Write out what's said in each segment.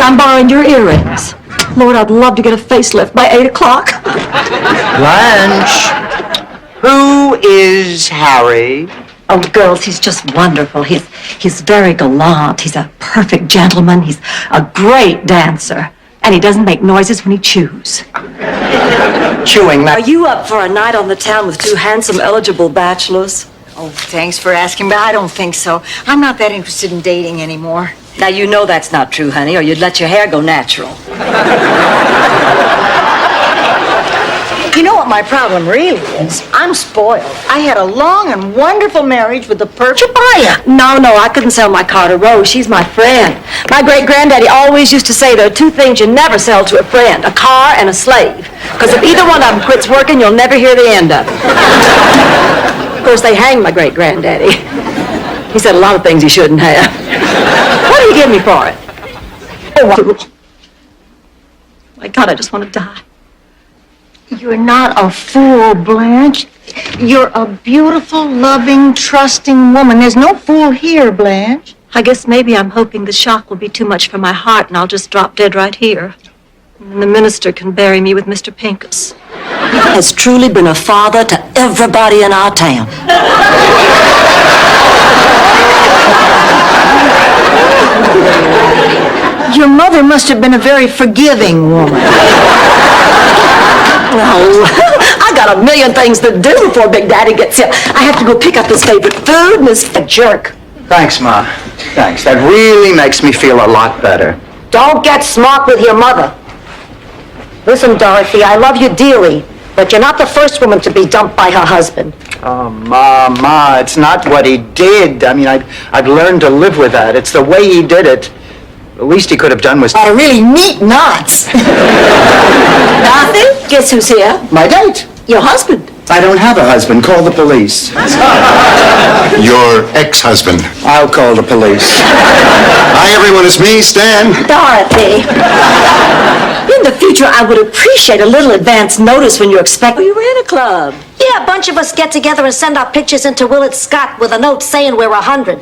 I'm borrowing your earrings. Lord, I'd love to get a facelift by 8 o'clock. Blanche, who is Harry? Oh, girls, he's just wonderful. He's very gallant. He's a perfect gentleman. He's a great dancer. And he doesn't make noises when he chews. Chewing that. Are you up for a night on the town with two handsome, eligible bachelors? Oh, thanks for asking, but I don't think so. I'm not that interested in dating anymore. Now, you know that's not true, honey, or you'd let your hair go natural. You know what my problem really is? I'm spoiled. I had a long and wonderful marriage with the perfect buyer. No, I couldn't sell my car to Rose. She's my friend. My great-granddaddy always used to say there are two things you never sell to a friend, a car and a slave. Because if either one of them quits working, you'll never hear the end of it. Of course, they hanged my great-granddaddy. He said a lot of things he shouldn't have. What do you give me for it? Oh, my God, I just want to die. You're not a fool, Blanche. You're a beautiful, loving, trusting woman. There's no fool here, Blanche. I guess maybe I'm hoping the shock will be too much for my heart and I'll just drop dead right here. And the minister can bury me with Mr. Pincus. He has truly been a father to everybody in our town. Your mother must have been a very forgiving woman. Well, I got a million things to do before Big Daddy gets here. I have to go pick up his favorite food and his jerk. Thanks, Ma. Thanks. That really makes me feel a lot better. Don't get smart with your mother. Listen, Dorothy, I love you dearly, but you're not the first woman to be dumped by her husband. Oh, Ma, it's not what he did. I mean, I've learned to live with that. It's the way he did it. The least he could have done was... A really neat knots. Dorothy, guess who's here? My date. Your husband. I don't have a husband. Call the police. Your ex-husband. I'll call the police. Hi, everyone. It's me, Stan. Dorothy. In the future, I would appreciate a little advance notice when you expect you're in a club. Yeah, a bunch of us get together and send our pictures into Willard Scott with a note saying we're 100.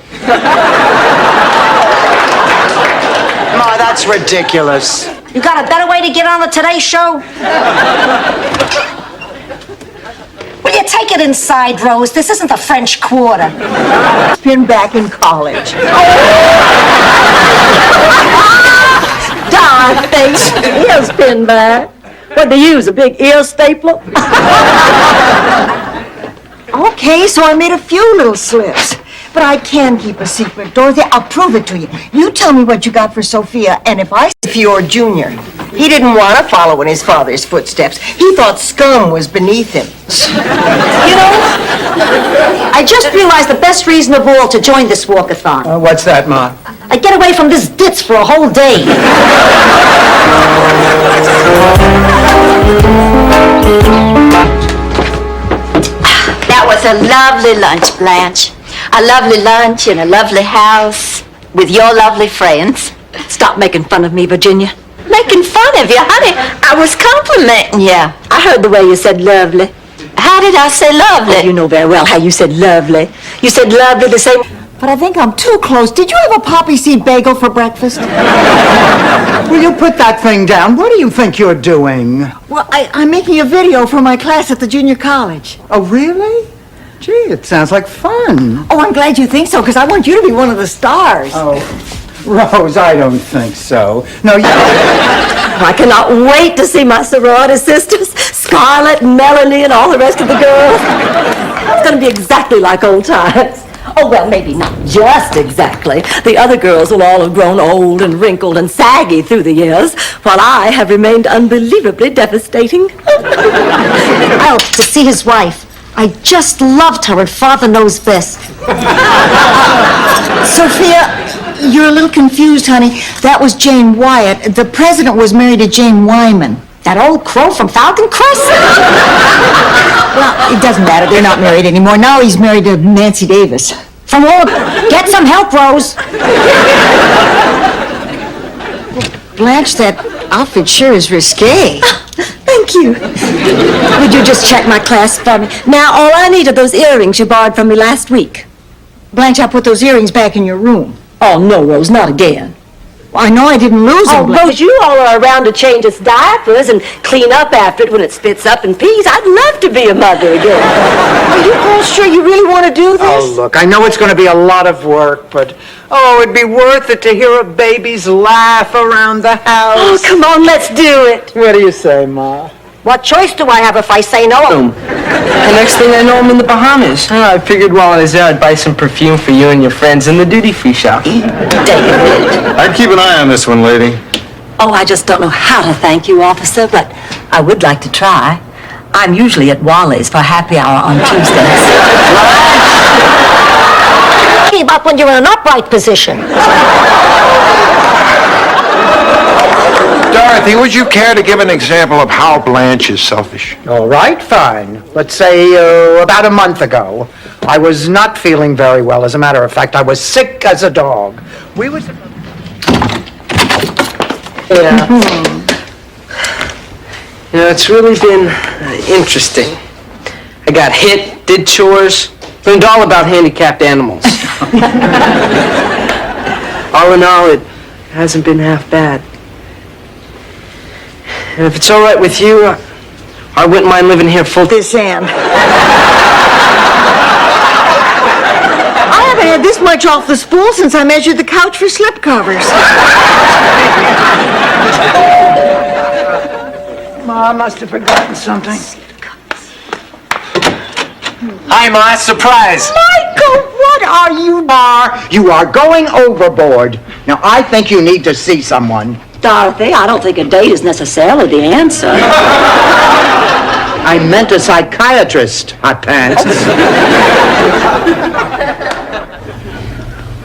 Ma, that's ridiculous. You got a better way to get on the Today Show? Will you take it inside, Rose? This isn't the French Quarter. Been back in college. Dorothy, ears pinned back. What do you use, a big ear stapler? Okay, so I made a few little slips. But I can keep a secret, Dorothy. I'll prove it to you. You tell me what you got for Sophia, and if I... Fior Jr. He didn't want to follow in his father's footsteps. He thought scum was beneath him. You know, I just realized the best reason of all to join this walkathon. What's that, Ma? I'd get away from this ditz for a whole day. That was a lovely lunch, Blanche. A lovely lunch in a lovely house with your lovely friends. Stop making fun of me, Virginia. Making fun of you, honey. I was complimenting you. I heard the way you said lovely. How did I say lovely? Oh, you know very well how you said lovely. You said lovely the same... But I think I'm too close. Did you have a poppy seed bagel for breakfast? Will you put that thing down? What do you think you're doing? Well, I'm making a video for my class at the junior college. Oh, really? Gee, it sounds like fun. Oh, I'm glad you think so, because I want you to be one of the stars. Oh, Rose, I don't think so. No, you... I cannot wait to see my sorority sisters, Scarlett, Melanie, and all the rest of the girls. It's going to be exactly like old times. Oh, well, maybe not just exactly. The other girls will all have grown old and wrinkled and saggy through the years, while I have remained unbelievably devastating. Out to see his wife. I just loved her, and Father knows best. Sophia, you're a little confused, honey. That was Jane Wyatt. The president was married to Jane Wyman. That old crow from Falcon Crest? Well, it doesn't matter. They're not married anymore. Now he's married to Nancy Davis. From all... Get some help, Rose. Blanche, that outfit sure is risque. Thank you. Would you just check my class for me? Now, all I need are those earrings you borrowed from me last week. Blanche, I'll put those earrings back in your room. Oh, no, Rose, not again. I know I didn't lose Oh, him, Blanche. Rose, you all are around to change its diapers and clean up after it when it spits up and pees. I'd love to be a mother again. Are you all sure you really want to do this? Oh, look, I know it's going to be a lot of work, but, it'd be worth it to hear a baby's laugh around the house. Oh, come on, let's do it. What do you say, Ma? What choice do I have if I say no? The next thing I know, I'm in the Bahamas. I figured while I was there, I'd buy some perfume for you and your friends in the duty-free shop. I'd keep an eye on this one, lady. Oh, I just don't know how to thank you, officer, but I would like to try. I'm usually at Wally's for happy hour on Tuesdays. Came up when you're in an upright position. Dorothy, would you care to give an example of how Blanche is selfish? All right, fine. Let's say about a month ago, I was not feeling very well. As a matter of fact, I was sick as a dog. We was... Yeah. You know, it's really been interesting. I got hit, did chores, learned all about handicapped animals. All in all, it hasn't been half bad. And if it's all right with you, I wouldn't mind living here full time. This, Ann. I haven't had this much off the spool since I measured the couch for slip covers. Ma must have forgotten something. Hi, Ma. Surprise. Michael, what are you? You are going overboard. Now, I think you need to see someone. Dorothy, I don't think a date is necessarily the answer. I meant a psychiatrist, hot pants.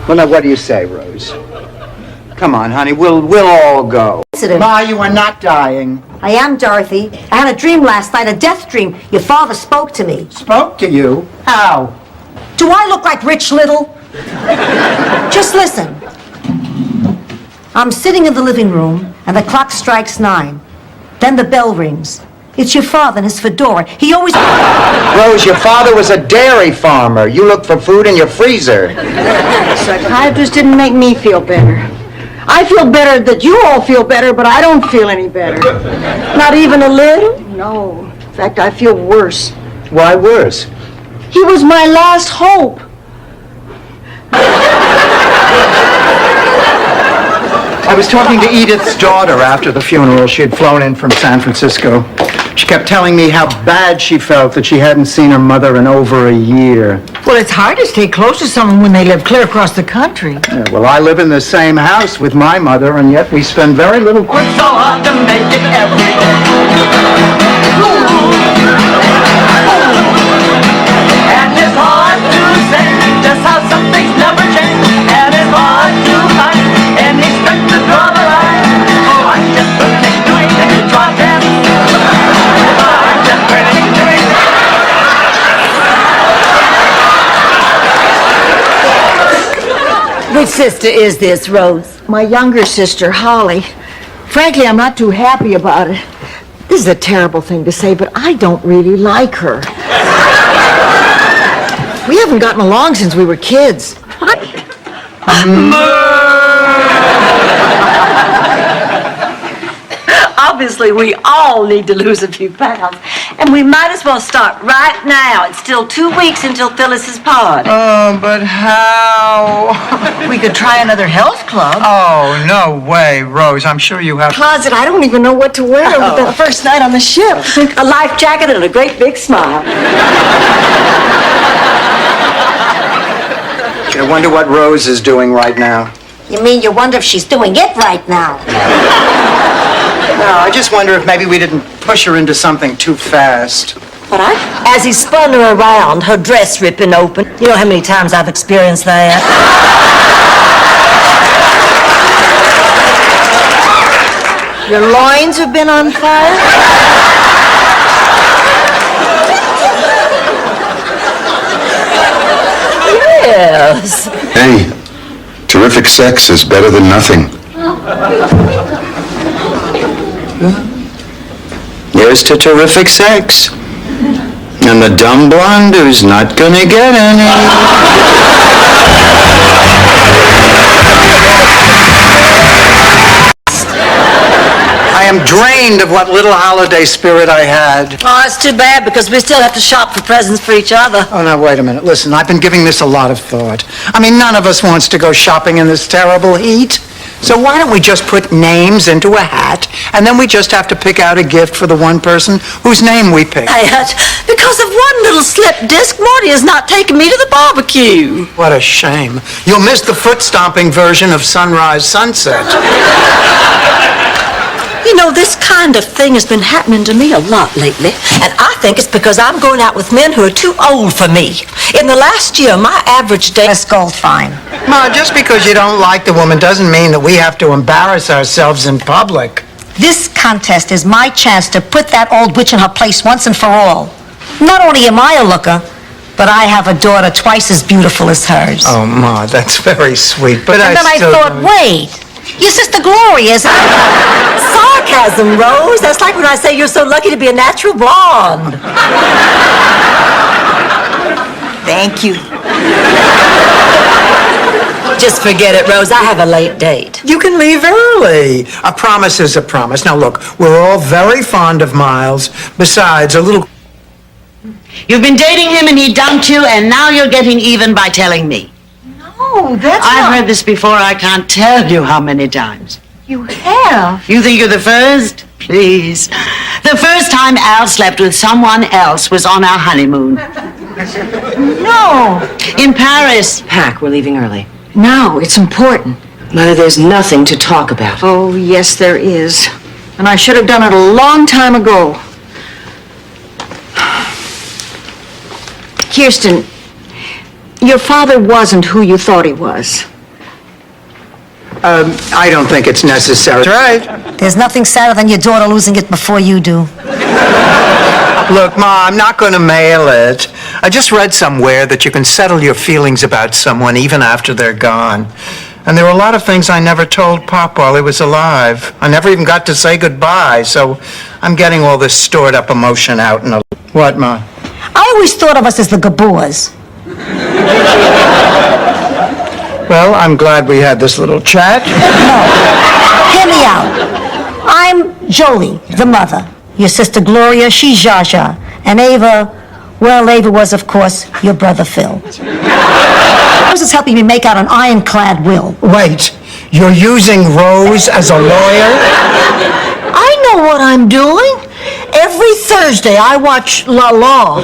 Well, now, what do you say, Rose? Come on, honey, we'll all go. Ma, you are not dying. I am, Dorothy. I had a dream last night, a death dream. Your father spoke to me. Spoke to you? How? Do I look like Rich Little? Just listen. I'm sitting in the living room, and the clock strikes 9. Then the bell rings. It's your father in his fedora. He always... Rose, your father was a dairy farmer. You look for food in your freezer. Psychiatrist didn't make me feel better. I feel better that you all feel better, but I don't feel any better. Not even a little? No. In fact, I feel worse. Why worse? He was my last hope. I was talking to Edith's daughter after the funeral. She had flown in from San Francisco. She kept telling me how bad she felt that she hadn't seen her mother in over a year. Well, it's hard to stay close to someone when they live clear across the country. Yeah, well, I live in the same house with my mother, and yet we spend very little... So hard to make it every day. And it's hard to say just how some things never change. And it's hard to find any strength to draw the line. Oh, I'm just burning, doing it, try them. I'm just burning, doing it. Which sister is this, Rose? My younger sister, Holly. Frankly, I'm not too happy about it. This is a terrible thing to say, but I don't really like her. We haven't gotten along since we were kids. Obviously, we all need to lose a few pounds. And we might as well start right now. It's still 2 weeks until Phyllis's party. Oh, but how? We could try another health club. Oh, no way, Rose. I'm sure you have... Closet, I don't even know what to wear with the first night on the ship. A life jacket and a great big smile. I wonder what Rose is doing right now. You mean you wonder if she's doing it right now? No, I just wonder if maybe we didn't push her into something too fast. As he spun her around, her dress ripping open. You know how many times I've experienced that? Your loins have been on fire? Yes. Hey, terrific sex is better than nothing. Here's to terrific sex. And the dumb blonde who's not gonna get any. am drained of what little holiday spirit I had. Oh, it's too bad because we still have to shop for presents for each other. Oh, now, wait a minute. Listen, I've been giving this a lot of thought. I mean, none of us wants to go shopping in this terrible heat. So why don't we just put names into a hat, and then we just have to pick out a gift for the one person whose name we pick? Because of one little slip disc, Marty has not taken me to the barbecue. What a shame. You'll miss the foot-stomping version of Sunrise Sunset. You know, this kind of thing has been happening to me a lot lately, and I think it's because I'm going out with men who are too old for me. In the last year, my average day... Miss Goldfine. Ma, just because you don't like the woman doesn't mean that we have to embarrass ourselves in public. This contest is my chance to put that old witch in her place once and for all. Not only am I a looker, but I have a daughter twice as beautiful as hers. Oh, Ma, that's very sweet, but And then I thought, wait, your sister Gloria's... Sarcasm, Rose. That's like when I say you're so lucky to be a natural blonde. Thank you. Just forget it, Rose. I have a late date. You can leave early. A promise is a promise. Now, look, we're all very fond of Miles. Besides, a little... You've been dating him and he dumped you, and now you're getting even by telling me. No, that's I've heard this before. I can't tell you how many times. You have? You think you're the first? Please. The first time Al slept with someone else was on our honeymoon. No. In Paris. Pack, we're leaving early. No, it's important. Mother, there's nothing to talk about. Oh, yes, there is. And I should have done it a long time ago. Kirsten, your father wasn't who you thought he was. I don't think it's necessary. That's right. There's nothing sadder than your daughter losing it before you do. Look, Ma, I'm not going to mail it. I just read somewhere that you can settle your feelings about someone even after they're gone. And there were a lot of things I never told Pop while he was alive. I never even got to say goodbye, so I'm getting all this stored up emotion out in a... What, Ma? I always thought of us as the Gabors. Well, I'm glad we had this little chat. Hear me out. I'm Jolie, the mother. Your sister Gloria, she's Zsa Zsa. And Ava, well, Ava was, of course, your brother Phil. Rose is helping me make out an ironclad will. Wait, you're using Rose as a lawyer? I know what I'm doing. Every Thursday, I watch La La.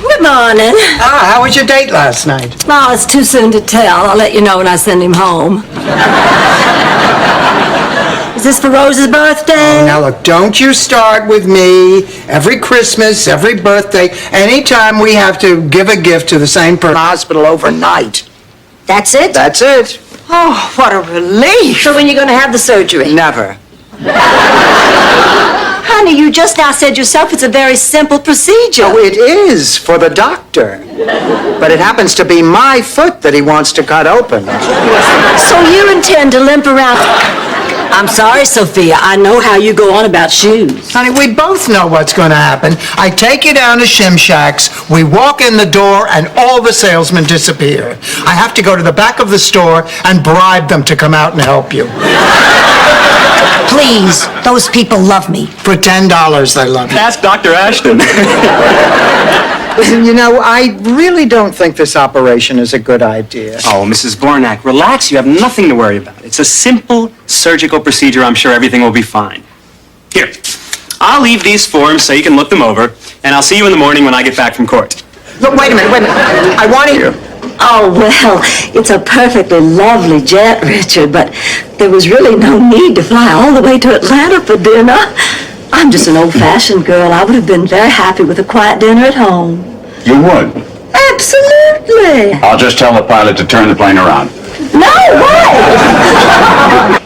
Good morning. Ah, how was your date last night? Oh, it's too soon to tell. I'll let you know when I send him home. Is this for Rose's birthday? Now look, don't you start with me. Every Christmas, every birthday, anytime we have to give a gift to the same person in the hospital overnight. That's it? That's it. Oh, what a relief. So when you going to have the surgery? Never. Honey, you just now said yourself it's a very simple procedure. Oh, it is for the doctor. But it happens to be my foot that he wants to cut open. So you intend to limp around... I'm sorry, Sophia. I know how you go on about shoes. Honey, we both know what's going to happen. I take you down to Shim Shack's, we walk in the door, and all the salesmen disappear. I have to go to the back of the store and bribe them to come out and help you. Please, those people love me. For $10, they love you. Ask Dr. Ashton. Listen, you know, I really don't think this operation is a good idea. Oh, Mrs. Bornak, relax. You have nothing to worry about. It's a simple surgical procedure. I'm sure everything will be fine. Here, I'll leave these forms so you can look them over, and I'll see you in the morning when I get back from court. Look, wait a minute. I want to hear. Oh, well, it's a perfectly lovely jet, Richard, but there was really no need to fly all the way to Atlanta for dinner. I'm just an old-fashioned girl. I would have been very happy with a quiet dinner at home. You would? Absolutely. I'll just tell the pilot to turn the plane around. No, why?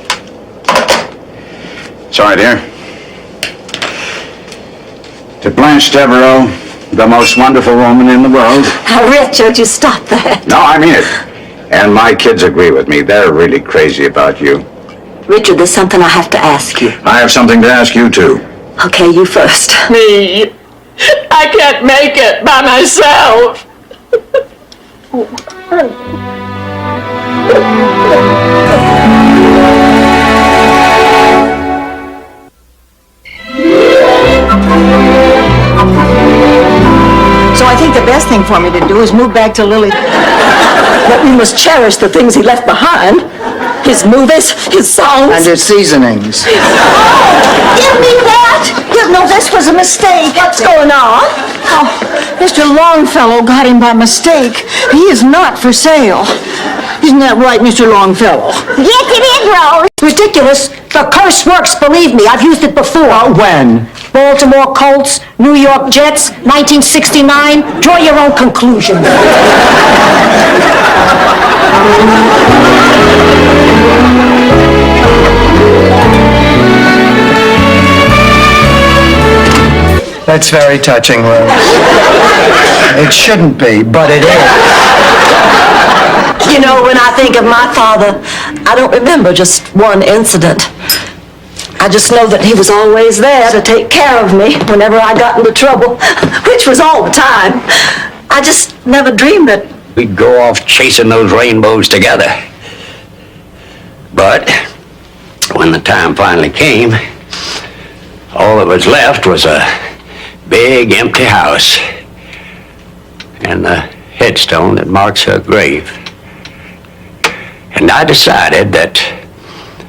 Sorry, dear. To Blanche Devereaux, the most wonderful woman in the world. Now, Richard, you stop that. No, I mean it. And my kids agree with me. They're really crazy about you. Richard, there's something I have to ask you. I have something to ask you, too. Okay, you first. Me. I can't make it by myself. So I think the best thing for me to do is move back to Lily. But we must cherish the things he left behind. His movies, his songs. And his seasonings. Give me that! No, this was a mistake. What's going on? Oh, Mr. Longfellow got him by mistake. He is not for sale. Isn't that right, Mr. Longfellow? Yes, it is, Rose. Ridiculous. The curse works, believe me. I've used it before. When? Baltimore Colts, New York Jets, 1969. Draw your own conclusion. That's very touching, Rose. It shouldn't be, but it is. You know, when I think of my father, I don't remember just one incident. I just know that he was always there to take care of me whenever I got into trouble, which was all the time. I just never dreamed that. We'd go off chasing those rainbows together. But when the time finally came, all that was left was a big empty house and the headstone that marks her grave. And I decided that...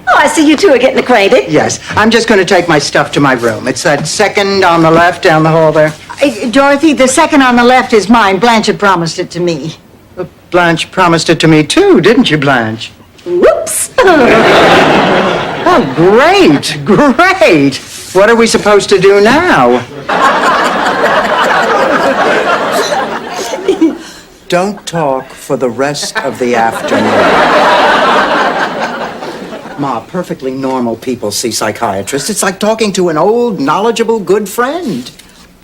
Oh, I see you two are getting acquainted. Yes, I'm just going to take my stuff to my room. It's that second on the left down the hall there. Dorothy, the second on the left is mine. Blanche had promised it to me. Blanche promised it to me too, didn't you, Blanche? Whoops. Oh, great, great. What are we supposed to do now? Don't talk for the rest of the afternoon. Ma, perfectly normal people see psychiatrists. It's like talking to an old, knowledgeable, good friend.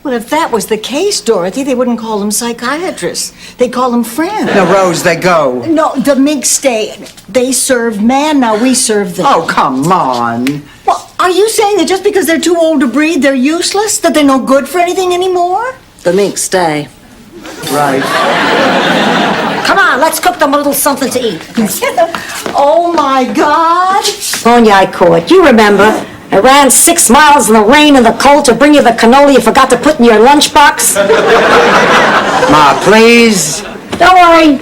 Well, if that was the case, Dorothy, they wouldn't call them psychiatrists. They'd call them friends. Now, Rose, they go. No, the minks stay. They serve man, now we serve them. Oh, come on. Well, are you saying that just because they're too old to breed, they're useless? That they're no good for anything anymore? The minks stay. Right. Come on, let's cook them a little something to eat. Oh, my God. Onyai Court, you remember. I ran 6 miles in the rain and the cold to bring you the cannoli you forgot to put in your lunchbox. Ma, please. Don't worry,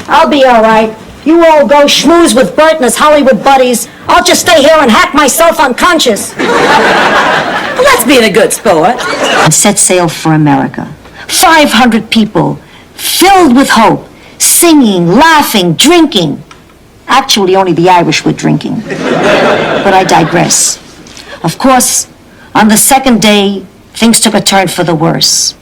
I'll be all right. You all go schmooze with Bert and his Hollywood buddies. I'll just stay here and hack myself unconscious. Let's be a good sport. And set sail for America. 500 people, filled with hope, singing, laughing, drinking. Actually, only the Irish were drinking. But I digress. Of course, on the second day, things took a turn for the worse.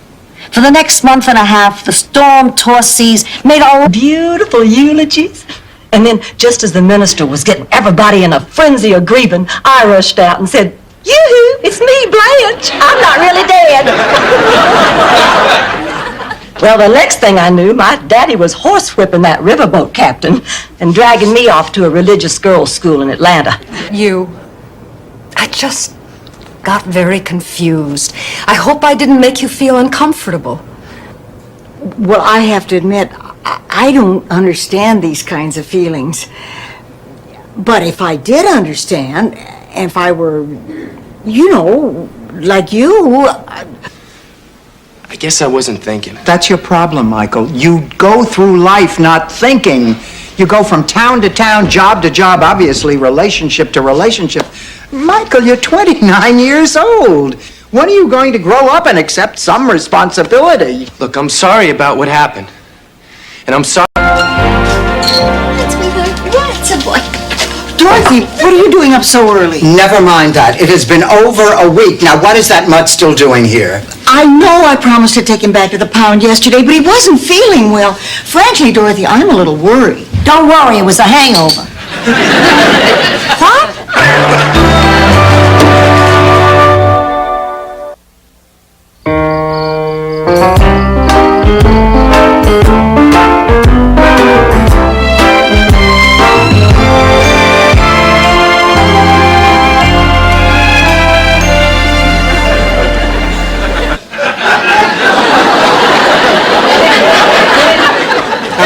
For the next month and a half, the storm-tossed seas made all Beautiful eulogies. And then, just as the minister was getting everybody in a frenzy of grieving, I rushed out and said, "Yoo-hoo, it's me, Blanche. I'm not really dead." Well, the next thing I knew, my daddy was horsewhipping that riverboat captain and dragging me off to a religious girls' school in Atlanta. I just got very confused. I hope I didn't make you feel uncomfortable. Well, I have to admit, I don't understand these kinds of feelings. But if I did understand, if I were, you know, like you... I guess I wasn't thinking. That's your problem, Michael. You go through life not thinking. You go from town to town, job to job, obviously, relationship to relationship. Michael, you're 29 years old. When are you going to grow up and accept some responsibility? Look, I'm sorry about what happened. And I'm sorry... Dorothy, what are you doing up so early? Never mind that. It has been over a week. Now, what is that mutt still doing here? I know I promised to take him back to the pound yesterday, but he wasn't feeling well. Frankly, Dorothy, I'm a little worried. Don't worry, it was a hangover. What?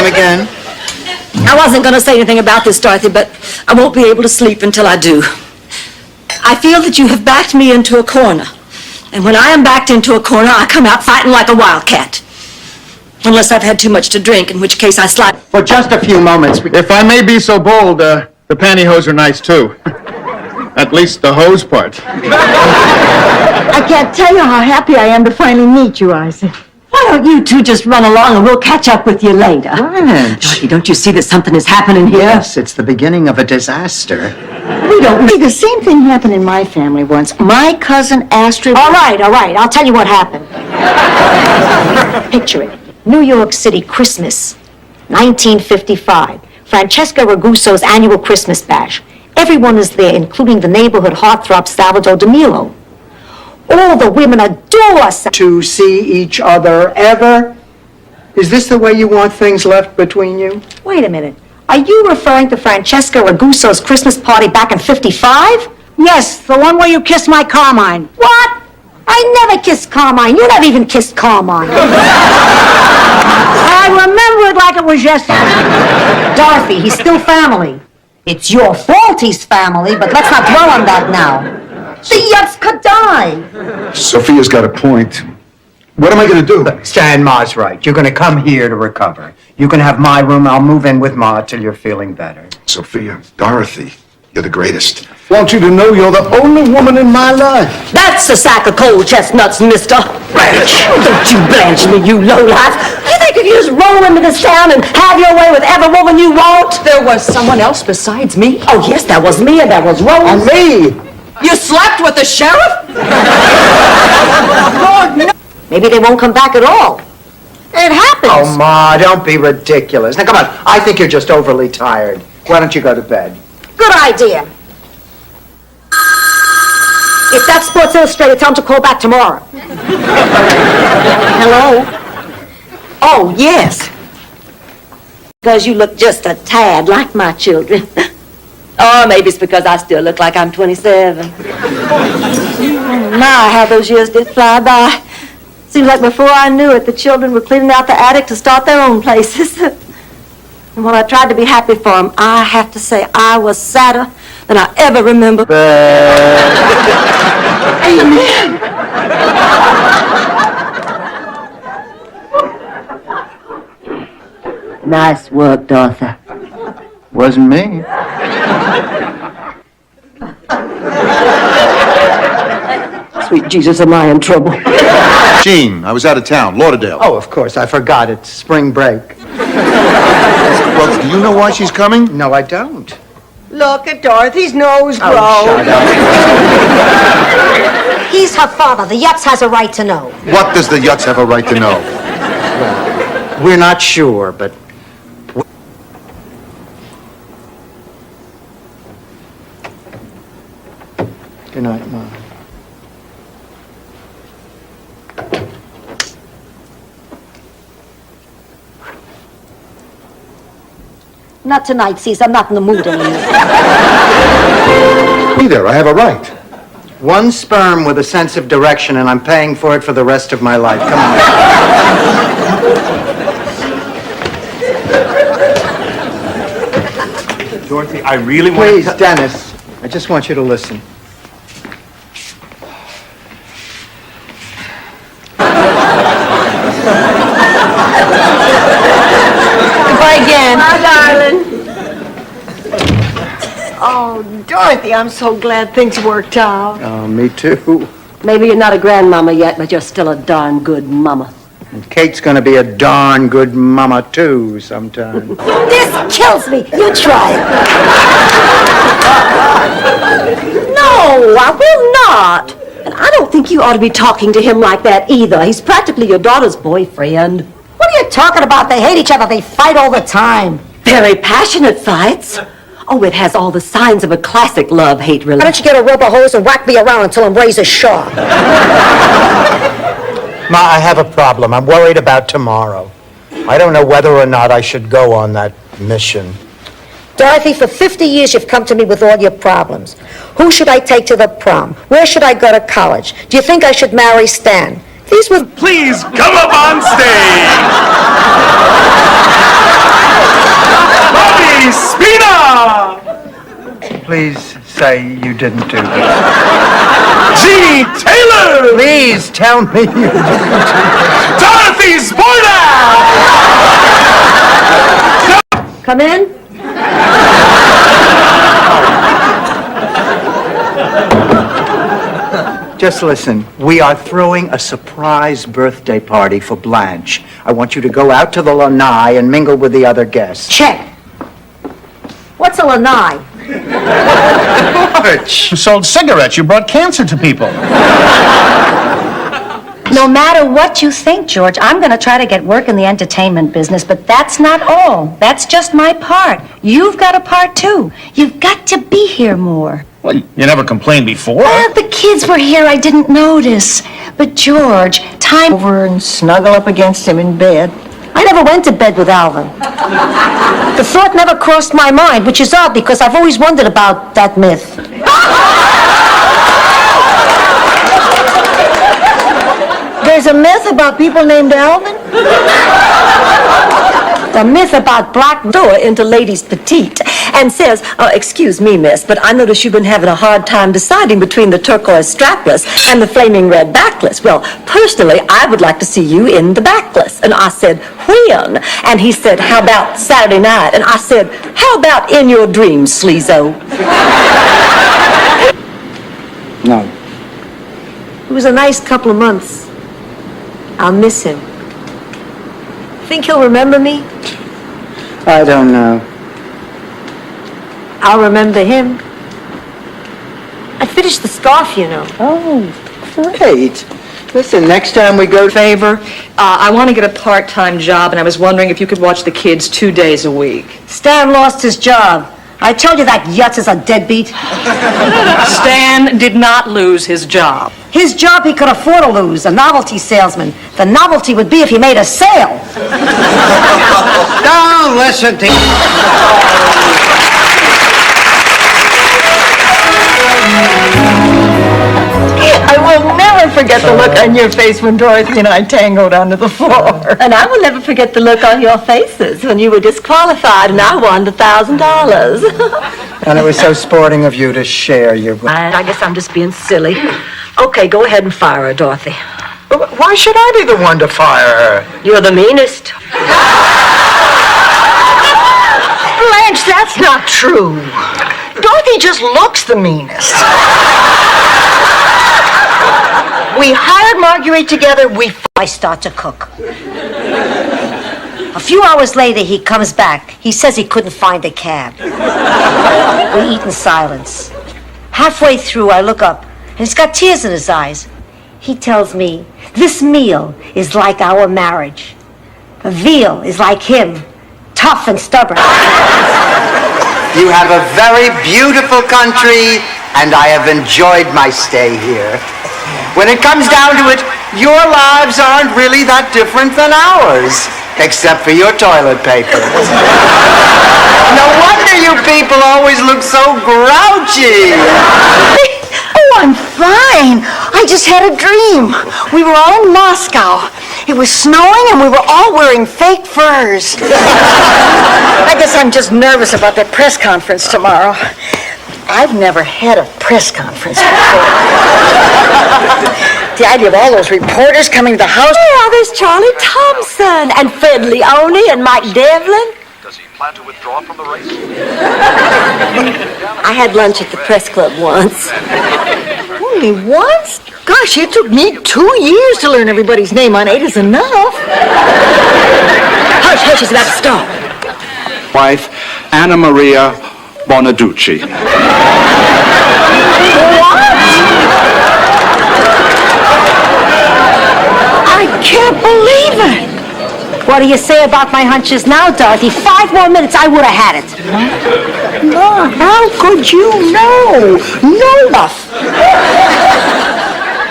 Come again? I wasn't going to say anything about this, Dorothy, but I won't be able to sleep until I do. I feel that you have backed me into a corner. And when I am backed into a corner, I come out fighting like a wildcat. Unless I've had too much to drink, in which case I slide. For just a few moments. If I may be so bold, the pantyhose are nice too. At least the hose part. I can't tell you how happy I am to finally meet you, Isaac. Why don't you two just run along and we'll catch up with you later? Blanche. Dorothy, don't you see that something is happening here? Yes, it's the beginning of a disaster. We don't see the same thing happened in my family once. My cousin Astrid... All right. I'll tell you what happened. Picture it. New York City, Christmas, 1955. Francesca Ragusso's annual Christmas bash. Everyone is there, including the neighborhood heartthrob Salvador DeMilo. All the women adore To see each other ever? Is this the way you want things left between you? Wait a minute. Are you referring to Francesca Ragusso's Christmas party back in 55? Yes, the one where you kissed my Carmine. What? I never kissed Carmine. You never even kissed Carmine. I remember it like it was yesterday. Dorothy, he's still family. It's your fault he's family, but let's not dwell on that now. The Yutz could die. Sophia's got a point. What am I going to do? Stan, Ma's right. You're going to come here to recover. You can have my room. I'll move in with Ma till you're feeling better. Sophia, Dorothy, you're the greatest. I want you to know you're the only woman in my life. That's a sack of cold chestnuts, mister. Blanche. Don't you blanch me, you lowlife. You think if you just roll into this town and have your way with every woman you want? There was someone else besides me. Oh, yes, that was me and that was Rose. And me! You slept with the sheriff? Lord, no. Maybe they won't come back at all. It happens. Oh, Ma, don't be ridiculous. Now, come on. I think you're just overly tired. Why don't you go to bed? Good idea. If that's Sports Illustrated, tell them to call back tomorrow. Hello? Oh, yes. Because you look just a tad like my children. Or maybe it's because I still look like I'm 27. My, how those years did fly by. Seems like before I knew it, the children were cleaning out the attic to start their own places. And when I tried to be happy for them, I have to say I was sadder than I ever remember. Amen. Nice work, Dorothy. Wasn't me. Sweet Jesus, am I in trouble? Gene, I was out of town, Lauderdale. Oh, of course. I forgot. It's spring break. Well, do you know why she's coming? No, I don't. Look at Dorothy's nose grow. Oh, shut up. He's her father. The Yutz has a right to know. What does the Yutz have a right to know? We're not sure, but... Good night, Mom. Not tonight, Cece. I'm not in the mood anymore. Be there, I have a right. One sperm with a sense of direction, and I'm paying for it for the rest of my life. Come on. Dorothy, I really want Please, Dennis, I just want you to listen. Goodbye again. Bye, darling. Oh, Dorothy, I'm so glad things worked out. Oh, me too. Maybe you're not a grandmama yet, but you're still a darn good mama. And Kate's gonna be a darn good mama, too, sometime. This kills me. You try it. No, I will not. And I don't think you ought to be talking to him like that either. He's practically your daughter's boyfriend. What are you talking about? They hate each other. They fight all the time. Very passionate fights. Oh, it has all the signs of a classic love-hate Why relationship. don't you get a rubber hose and whack me around until I'm razor sharp? Ma, I have a problem. I'm worried about tomorrow. I don't know whether or not I should go on that mission. Dorothy, for 50 years you've come to me with all your problems. Who should I take to the prom? Where should I go to college? Do you think I should marry Stan? These were... Please come up on stage! Spina! Please say you didn't do that. Jeannie Taylor! Please tell me you didn't. Dorothy Sporda! Come in. Just listen. We are throwing a surprise birthday party for Blanche. I want you to go out to the lanai and mingle with the other guests. Check. What's a lanai? March! You sold cigarettes. You brought cancer to people. No matter what you think, George, I'm going to try to get work in the entertainment business, but that's not all. That's just my part. You've got a part, too. You've got to be here more. Well, you never complained before. The kids were here. I didn't notice. But, George, time Over and snuggle up against him in bed. I never went to bed with Alvin. The thought never crossed my mind, which is odd because I've always wondered about that myth. There's a myth about people named Alvin? The myth about black door into ladies petite and says, excuse me, miss, but I notice you've been having a hard time deciding between the turquoise strapless and the flaming red backless. Well, personally, I would like to see you in the backless. And I said, when? And he said, how about Saturday night? And I said, how about in your dreams, sleazo? No. It was a nice couple of months. I'll miss him. Think he'll remember me? I don't know. I'll remember him. I finished the scarf, you know. Oh, great. Listen, next time we go... Favor, I want to get a part-time job, and I was wondering if you could watch the kids 2 days a week. Stan lost his job. I told you that Yutz is a deadbeat. Stan did not lose his job. His job he could afford to lose, a novelty salesman. The novelty would be if he made a sale. Don't listen to... I will never forget the look on your face when Dorothy and I tangled onto the floor. And I will never forget the look on your faces when you were disqualified and I won $1,000. And it was so sporting of you to share your... I guess I'm just being silly. Okay, go ahead and fire her, Dorothy. Why should I be the one to fire her? You're the meanest. Blanche, that's not true. Dorothy just looks the meanest. We hired Marguerite together, I start to cook. A few hours later, he comes back. He says he couldn't find a cab. We eat in silence. Halfway through, I look up, and he's got tears in his eyes. He tells me, this meal is like our marriage. The veal is like him, tough and stubborn. You have a very beautiful country, and I have enjoyed my stay here. When it comes down to it, your lives aren't really that different than ours, except for your toilet paper. No wonder you people always look so grouchy. Oh, I'm fine. I just had a dream. We were all in Moscow. It was snowing and we were all wearing fake furs. I guess I'm just nervous about that press conference tomorrow. I've never had a press conference before. The idea of all those reporters coming to the house. Yeah, there's Charlie Thompson and Fred Leone and Mike Devlin. Does he plan to withdraw from the race? I had lunch at the press club once. Only once? Gosh, it took me 2 years to learn everybody's name on 8 is enough. Hush, hush, it's about to start. Wife, Anna Maria Bonaducci. I can't believe it. What do you say about my hunches now, Dorothy? 5 more minutes, I would have had it. Ma, how could you know? No.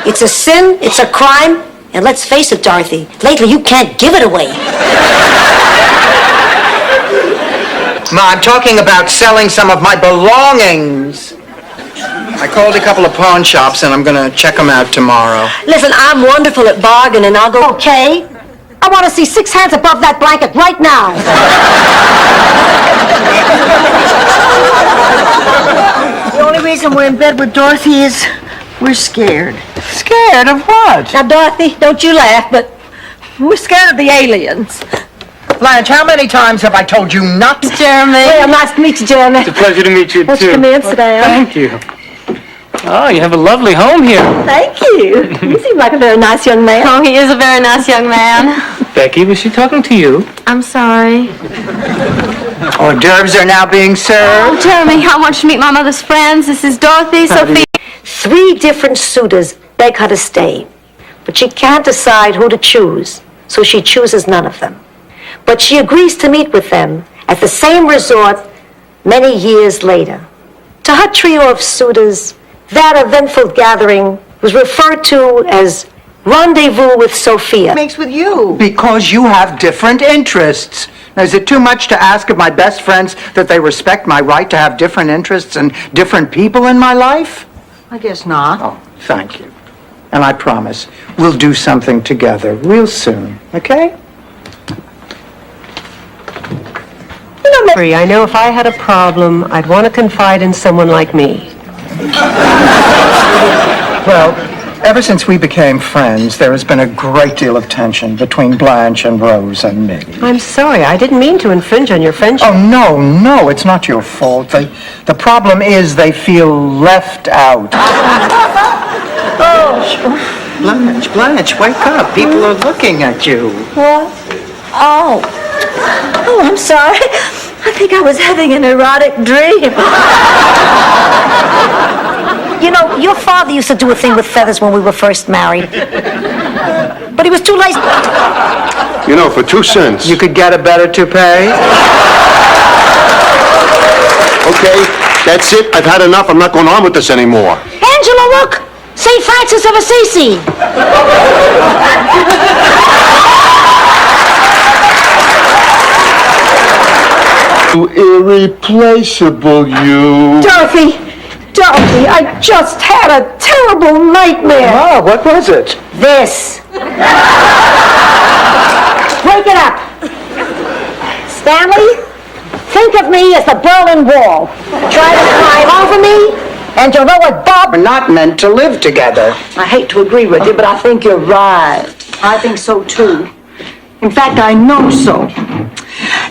It's a sin, it's a crime, and let's face it, Dorothy, lately you can't give it away. Ma, I'm talking about selling some of my belongings. I called a couple of pawn shops and I'm going to check them out tomorrow. Listen, I'm wonderful at bargaining. I'll go... Okay, I want to see 6 hands above that blanket right now. The only reason we're in bed with Dorothy is we're scared. Scared of what? Now, Dorothy, don't you laugh, but we're scared of the aliens. Blanche, how many times have I told you not to? Jeremy. Well, nice to meet you, Jeremy. It's a pleasure to meet you, Let's too. come in, sit down. Thank you. Oh, you have a lovely home here. Thank you. You seem like a very nice young man. Oh, he is a very nice young man. Becky, was she talking to you? I'm sorry. Hors d'oeuvres are now being Oh, served. Jeremy, I want you to meet my mother's friends. This is Dorothy, Sophia. 3 different suitors beg her to stay, but she can't decide who to choose, so she chooses none of them. But she agrees to meet with them at the same resort many years later. To her trio of suitors, that eventful gathering was referred to as Rendezvous with Sophia. Makes with you. Because you have different interests. Now, is it too much to ask of my best friends that they respect my right to have different interests and different people in my life? I guess not. Oh, thank you. And I promise we'll do something together real soon, okay? Mary, I know if I had a problem, I'd want to confide in someone like me. Well, ever since we became friends, there has been a great deal of tension between Blanche and Rose and me. I'm sorry, I didn't mean to infringe on your friendship. Oh, no, it's not your fault. The problem is they feel left out. Blanche, wake up. People are looking at you. What? Oh, I'm sorry. I think I was having an erotic dream. You know, your father used to do a thing with feathers when we were first married. But he was too lazy. You know, for 2 cents. You could get a better toupee? Okay, that's it. I've had enough. I'm not going on with this anymore. Angela, look! St. Francis of Assisi! Irreplaceable, you. Dorothy, I just had a terrible nightmare. Oh, what was it? This. Wake it up. Stanley, think of me as the Berlin Wall. Try to climb over me, and you'll know what Bob... We're not meant to live together. I hate to agree with you, but I think you're right. I think so, too. In fact, I know so.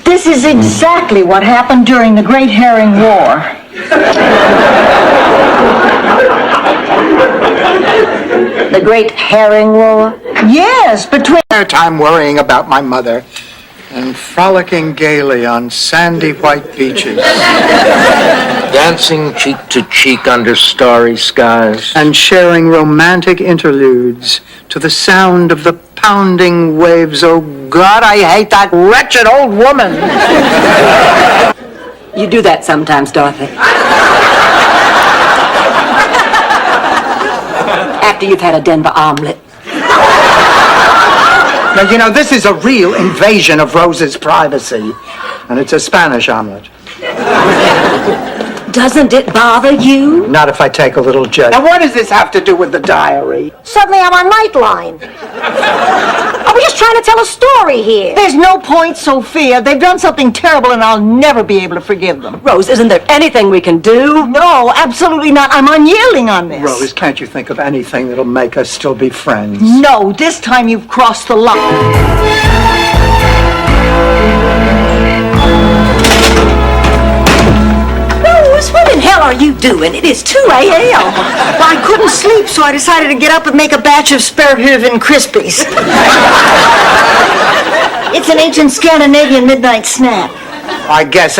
This is exactly what happened during the Great Herring War. The Great Herring War? Yes, between... Time worrying about my mother and frolicking gaily on sandy white beaches. Dancing cheek to cheek under starry skies. And sharing romantic interludes to the sound of the pounding waves. Oh, God, I hate that wretched old woman. You do that sometimes, Dorothy. After you've had a Denver omelet. Now, you know, this is a real invasion of Rose's privacy. And it's a Spanish omelet. Doesn't it bother you? Not if I take a little jet. Now, what does this have to do with the diary? Suddenly I'm on Nightline. Are we just trying to tell a story here? There's no point, Sophia. They've done something terrible, and I'll never be able to forgive them. Rose, isn't there anything we can do? No, absolutely not. I'm unyielding on this. Rose, can't you think of anything that'll make us still be friends? No, this time you've crossed the line. What in hell are you doing? It is 2 a.m. Well, I couldn't sleep, so I decided to get up and make a batch of spare rib and Krispies. It's an ancient Scandinavian midnight snack. I guess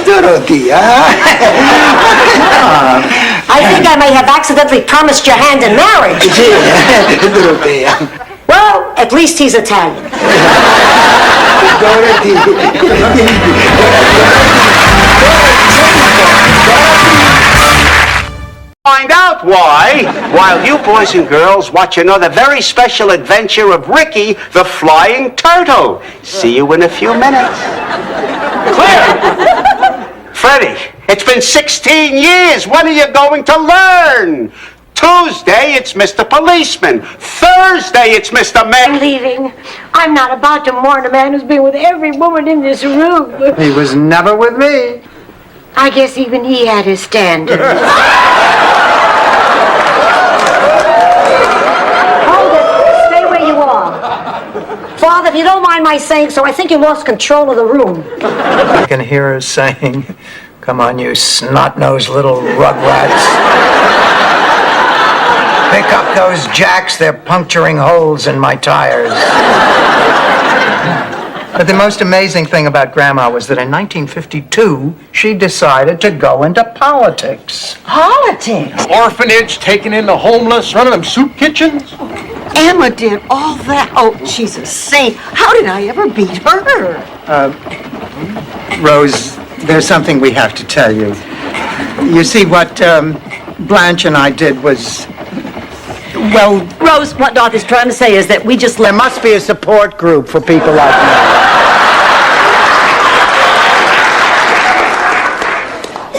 Dorothea. I think I may have accidentally promised your hand in marriage. Dorothea. Well, at least he's Italian. Find out why, while you boys and girls watch another very special adventure of Ricky the Flying Turtle. See you in a few minutes. Clear! Freddie, it's been 16 years. When are you going to learn? Tuesday, it's Mr. Policeman. Thursday, it's Mr. Man. I'm leaving. I'm not about to mourn a man who's been with every woman in this room. He was never with me. I guess even he had his standards. Hold it. Stay where you are. Father, if you don't mind my saying so, I think you lost control of the room. I can hear her saying, "Come on, you snot-nosed little rugrats. Pick up those jacks, they're puncturing holes in my tires." But the most amazing thing about Grandma was that in 1952, she decided to go into politics. Politics? Orphanage, taking in the homeless, running them soup kitchens. Emma did all that. Oh, she's a saint. How did I ever beat her? Rose, there's something we have to tell you. You see, what Blanche and I did was, well... Rose, what Dorothy's trying to say is that we just... There must be a support group for people like me.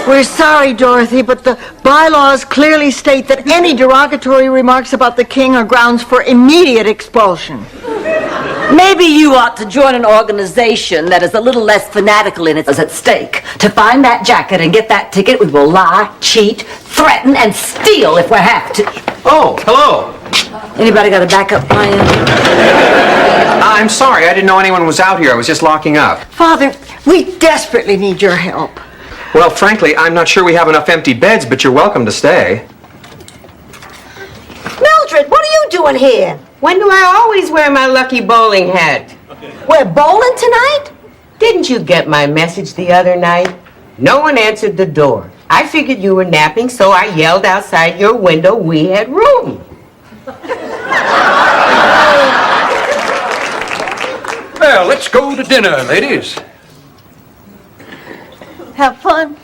We're sorry, Dorothy, but the bylaws clearly state that any derogatory remarks about the king are grounds for immediate expulsion. Maybe you ought to join an organization that is a little less fanatical in its at stake. To find that jacket and get that ticket, we will lie, cheat, threaten, and steal if we have to. Oh, hello. Anybody got a backup plan? I'm sorry, I didn't know anyone was out here. I was just locking up. Father, we desperately need your help. Well, frankly, I'm not sure we have enough empty beds, but you're welcome to stay. Mildred, what are you doing here? When do I always wear my lucky bowling hat? We're bowling tonight? Didn't you get my message the other night? No one answered the door. I figured you were napping, so I yelled outside your window we had room. Well, let's go to dinner, ladies. Have fun.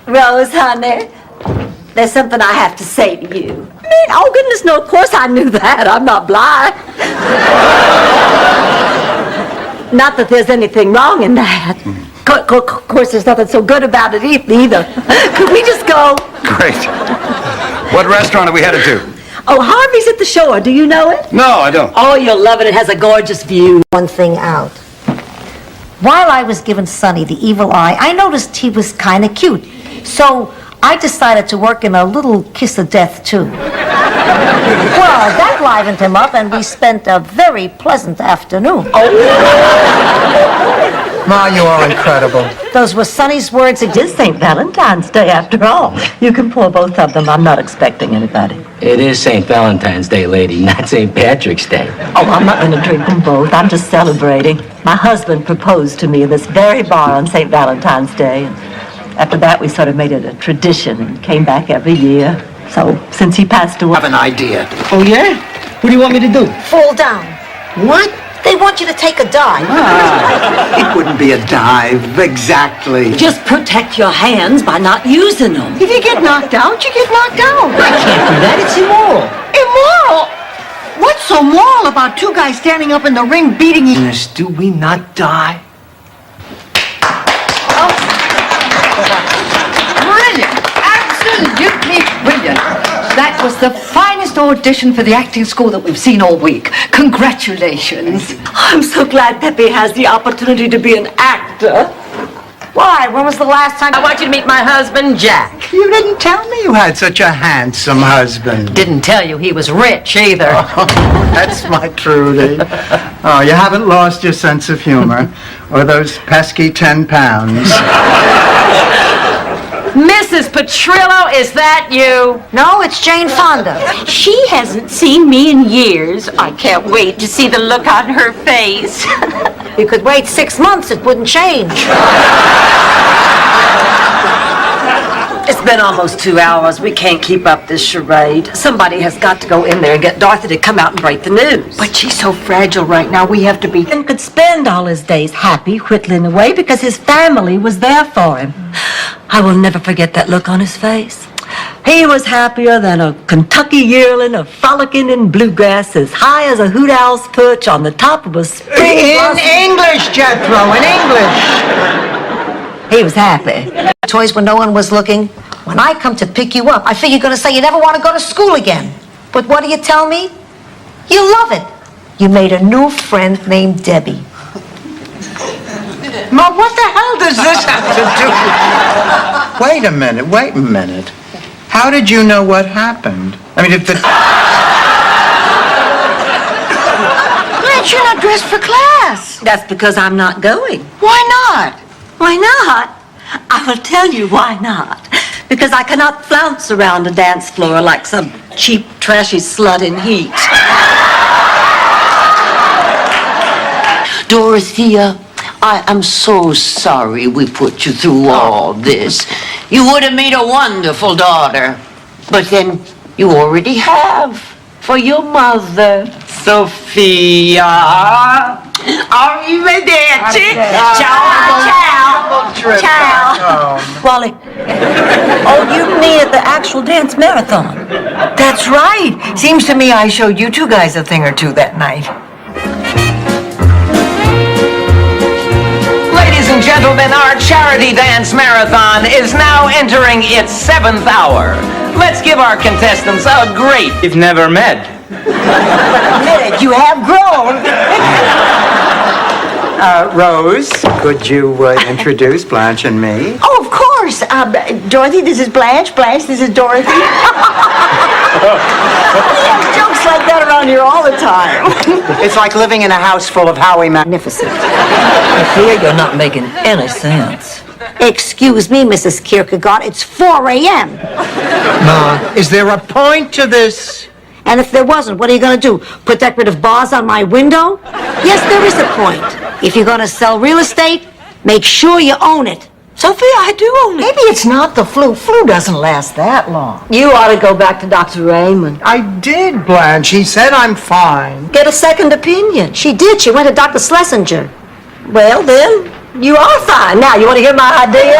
Rose, honey, there's something I have to say to you. Oh, goodness, no, of course I knew that. I'm not blind. Not that there's anything wrong in that. Of course, there's nothing so good about it either. Could we just go? Great. What restaurant are we headed to? Oh, Harvey's at the shore. Do you know it? No, I don't. Oh, you'll love it. It has a gorgeous view. One thing out. While I was giving Sonny the evil eye, I noticed he was kind of cute. So I decided to work in a little kiss of death, too. Well, that livened him up, and we spent a very pleasant afternoon. Ma, you are incredible. Those were Sonny's words. It is St. Valentine's Day, after all. You can pour both of them. I'm not expecting anybody. It is St. Valentine's Day, lady, not St. Patrick's Day. Oh, I'm not going to drink them both. I'm just celebrating. My husband proposed to me in this very bar on St. Valentine's Day. And after that, we sort of made it a tradition and came back every year. So, since he passed away... I have an idea. Oh, yeah? What do you want me to do? Fall down. What? They want you to take a dive. It wouldn't be a dive, exactly. Just protect your hands by not using them. If you get knocked out, you get knocked out. I can't do that. It's immoral. Immoral? What's so moral about two guys standing up in the ring beating each other? Do we not die? Brilliant! Absolutely brilliant! That was the finest audition for the acting school that we've seen all week. Congratulations. I'm so glad Pepe has the opportunity to be an actor. Why? When was the last time... I want you to meet my husband, Jack. You didn't tell me you had such a handsome husband. Didn't tell you he was rich either. That's my Trudy. Oh, you haven't lost your sense of humor. Or those pesky 10 pounds. Mrs. Petrillo, is that you? No, it's Jane Fonda. She hasn't seen me in years. I can't wait to see the look on her face. You could wait 6 months, it wouldn't change. It's been almost 2 hours. We can't keep up this charade. Somebody has got to go in there and get Dorothy to come out and break the news. But she's so fragile right now, we have to be... And could spend all his days happy, whittling away, because his family was there for him. I will never forget that look on his face. He was happier than a Kentucky yearling, a frolicking in bluegrass, as high as a hoot owl's perch on the top of a spring In blossom. English, Jethro, in English. He was happy. Toys when no one was looking. When I come to pick you up, I figure you're going to say you never want to go to school again. But what do you tell me? You love it. You made a new friend named Debbie. Ma, what the hell does this have to do with... Wait a minute. How did you know what happened? I mean, if the... Blanche, you're not dressed for class. That's because I'm not going. Why not? Why not? I will tell you why not. Because I cannot flounce around a dance floor like some cheap, trashy slut in heat. Dorothea, I am so sorry we put you through all this. You would have made a wonderful daughter. But then you already have for your mother, Sophia. Arrivederci. Ciao. Wally. Oh, you mean at the actual dance marathon? That's right. Seems to me I showed you two guys a thing or two that night. Ladies and gentlemen, our charity dance marathon is now entering its 7th hour. Let's give our contestants a great... We've never met. Admit it, you have grown. Rose, could you introduce Blanche and me? Oh, of course. Dorothy, this is Blanche. Blanche, this is Dorothy. We have jokes like that around here all the time. It's like living in a house full of Howie Magnificent. I fear you're not making any sense. Excuse me, Mrs. Kierkegaard, it's 4 a.m. Ma, is there a point to this? And if there wasn't, what are you going to do? Put decorative bars on my window? Yes, there is a point. If you're going to sell real estate, make sure you own it. Sophia, I do own it. Maybe it's not the flu. Flu doesn't last that long. You ought to go back to Dr. Raymond. I did, Blanche. He said I'm fine. Get a second opinion. She did. She went to Dr. Schlesinger. Well, then, you are fine. Now, you want to hear my idea?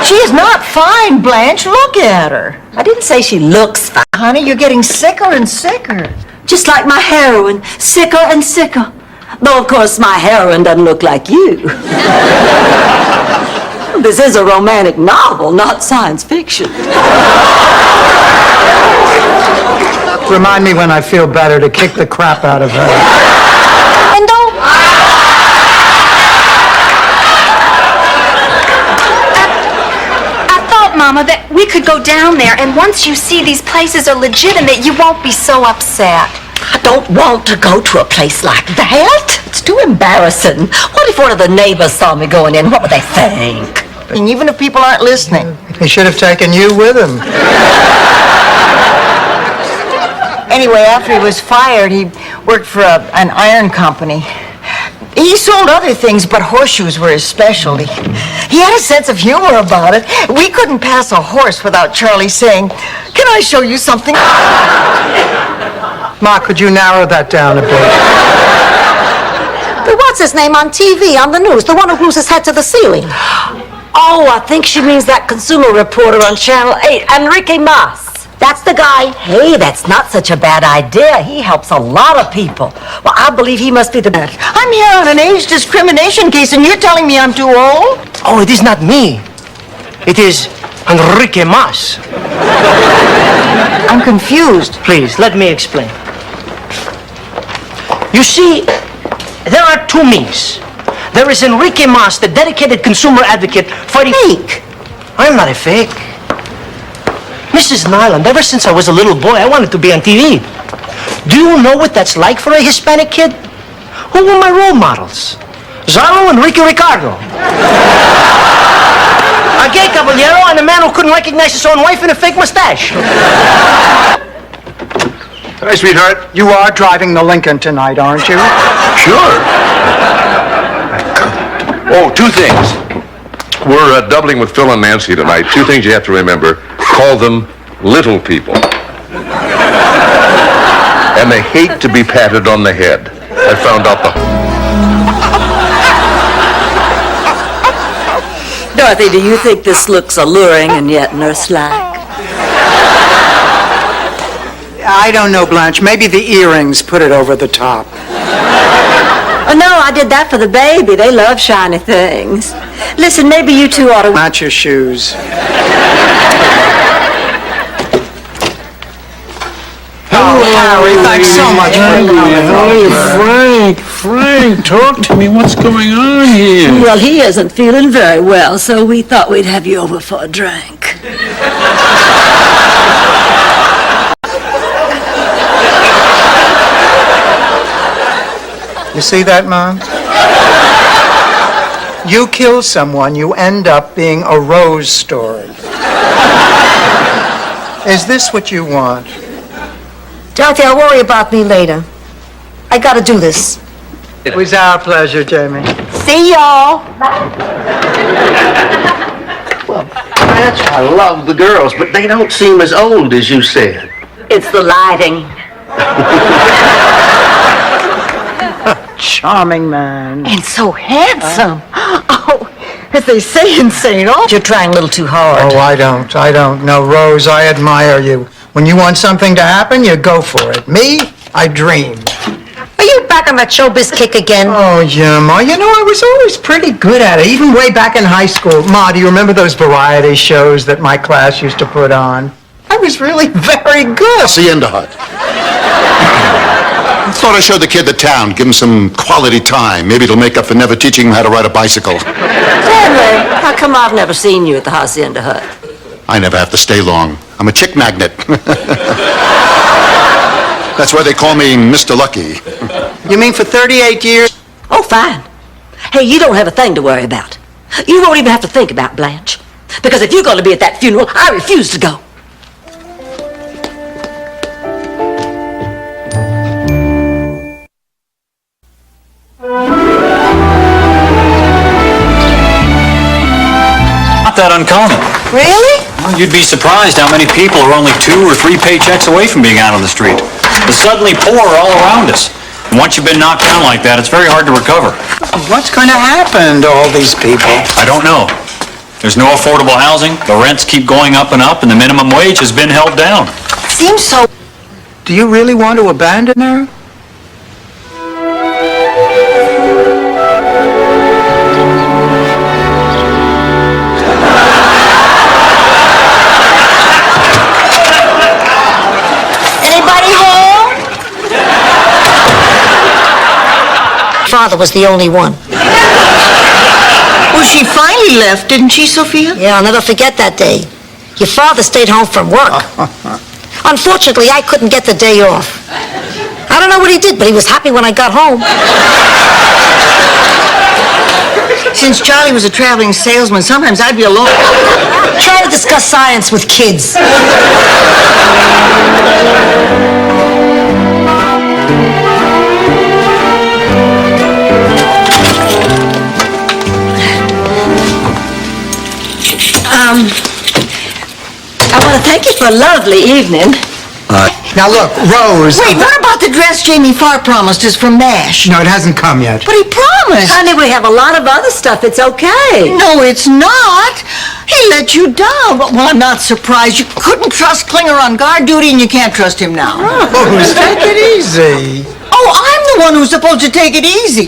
She is not fine, Blanche. Look at her. I didn't say she looks fine. Honey, you're getting sicker and sicker. Just like my heroin, sicker and sicker. Though, of course, my heroine doesn't look like you. This is a romantic novel, not science fiction. Remind me when I feel better to kick the crap out of her. And don't... I thought, Mama, that we could go down there, and once you see these places are legitimate, you won't be so upset. I don't want to go to a place like that. It's too embarrassing. What if one of the neighbors saw me going in? What would they think? And even if people aren't listening. He should have taken you with him. Anyway, after he was fired, he worked for an iron company. He sold other things, but horseshoes were his specialty. He had a sense of humor about it. We couldn't pass a horse without Charlie saying, "Can I show you something?" Ma, could you narrow that down a bit? But what's his name on TV, on the news? The one who glues his head to the ceiling. Oh, I think she means that consumer reporter on Channel 8, Enrique Mas. That's the guy. Hey, that's not such a bad idea. He helps a lot of people. Well, I believe he must be the best. I'm here on an age discrimination case, and you're telling me I'm too old? Oh, it is not me. It is Enrique Mas. I'm confused. Please, let me explain. You see, there are two me's. There is Enrique Mas, the dedicated consumer advocate fighting... Fake? I'm not a fake. Mrs. Nyland, ever since I was a little boy, I wanted to be on TV. Do you know what that's like for a Hispanic kid? Who were my role models? Zorro and Ricky Ricardo. A gay caballero and a man who couldn't recognize his own wife in a fake mustache. Hi, sweetheart. You are driving the Lincoln tonight, aren't you? Sure. Oh, two things. We're doubling with Phil and Nancy tonight. Two things you have to remember. Call them little people. And they hate to be patted on the head. I found out Dorothy, do you think this looks alluring and yet nurse-like? I don't know, Blanche. Maybe the earrings put it over the top. Oh, no, I did that for the baby. They love shiny things. Listen, maybe you two ought to... Match your shoes. Oh, Harry, thanks so much for coming. Frank, talk to me. What's going on here? Well, he isn't feeling very well, so we thought we'd have you over for a drink. You see that, Mom? You kill someone, you end up being a Rose story. Is this what you want? Dorothy, I'll worry about me later. I gotta do this. It was our pleasure, Jamie. See y'all. Blanche, I love the girls, but they don't seem as old as you said. It's the lighting. Charming man. And so handsome. Oh, as they say in St. Aug, you're trying a little too hard. Oh, I don't. No, Rose, I admire you. When you want something to happen, you go for it. Me, I dream. Are you back on that showbiz kick again? Oh, yeah, Ma. You know, I was always pretty good at it, even way back in high school. Ma, do you remember those variety shows that my class used to put on? I was really very good. Hacienda Hut. I thought I showed the kid the town, give him some quality time. Maybe it'll make up for never teaching him how to ride a bicycle. Stanley, how come I've never seen you at the Hacienda Hut? I never have to stay long. I'm a chick magnet. That's why they call me Mr. Lucky. You mean for 38 years? Oh, fine. Hey, you don't have a thing to worry about. You won't even have to think about Blanche. Because if you're going to be at that funeral, I refuse to go. Not that uncommon. Really? Well, you'd be surprised how many people are only 2 or 3 paychecks away from being out on the street. The suddenly poor are all around us. And once you've been knocked down like that, it's very hard to recover. What's going to happen to all these people? I don't know. There's no affordable housing, the rents keep going up, and the minimum wage has been held down. Seems so. Do you really want to abandon her? Father was the only one. Well, she finally left, didn't she, Sophia? Yeah, I'll never forget that day. Your father stayed home from work. Unfortunately, I couldn't get the day off. I don't know what he did, but he was happy when I got home. Since Charlie was a traveling salesman, sometimes I'd be alone. Try to discuss science with kids. I want to thank you for a lovely evening. Now look, Rose... Wait, what about the dress Jamie Farr promised us from MASH? No, it hasn't come yet. But he promised. Honey, we have a lot of other stuff. It's okay. No, it's not. He let you down. Well, I'm not surprised. You couldn't trust Klinger on guard duty, and you can't trust him now. Rose, take it easy. Oh, I'm the one who's supposed to take it easy.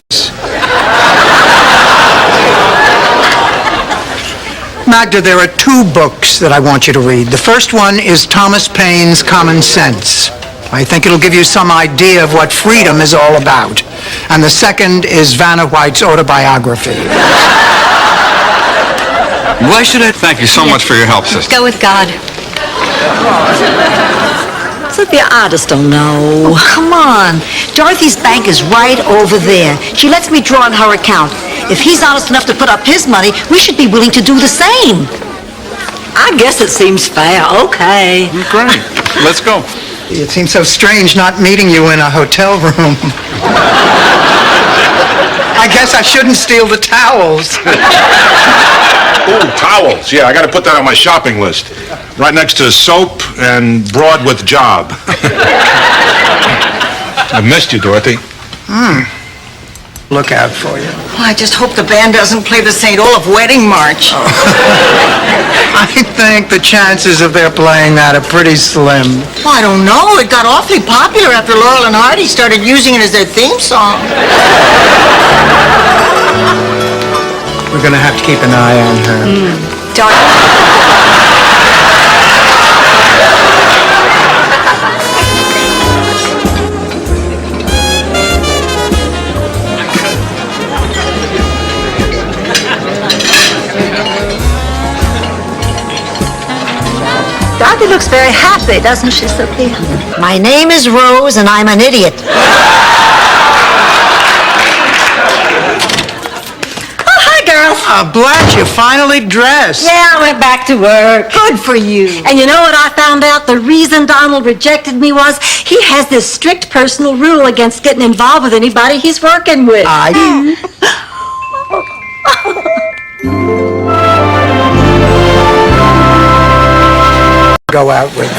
Magda, there are 2 books that I want you to read. The first one is Thomas Paine's Common Sense. I think it'll give you some idea of what freedom is all about. And the second is Vanna White's autobiography. Why should I thank you so much for your help, sister? Go with God. Sophia, I just don't know. Oh, come on. Dorothy's bank is right over there. She lets me draw on her account. If he's honest enough to put up his money, we should be willing to do the same. I guess it seems fair. Okay. Great. Let's go. It seems so strange not meeting you in a hotel room. I guess I shouldn't steal the towels. Ooh, towels. Yeah, I got to put that on my shopping list. Right next to soap and broad with job. I've missed you, Dorothy. look out for you. I just hope the band doesn't play the St. Olaf Wedding March. I think the chances of their playing that are pretty slim. Well, I don't know. It got awfully popular after Laurel and Hardy started using it as their theme song. We're gonna have to keep an eye on her. Dorothy looks very happy, doesn't she, Sophia? My name is Rose, and I'm an idiot. Blanche, you finally dressed. Yeah, I went back to work. Good for you. And you know what I found out? The reason Donald rejected me was he has this strict personal rule against getting involved with anybody he's working with. Go out with.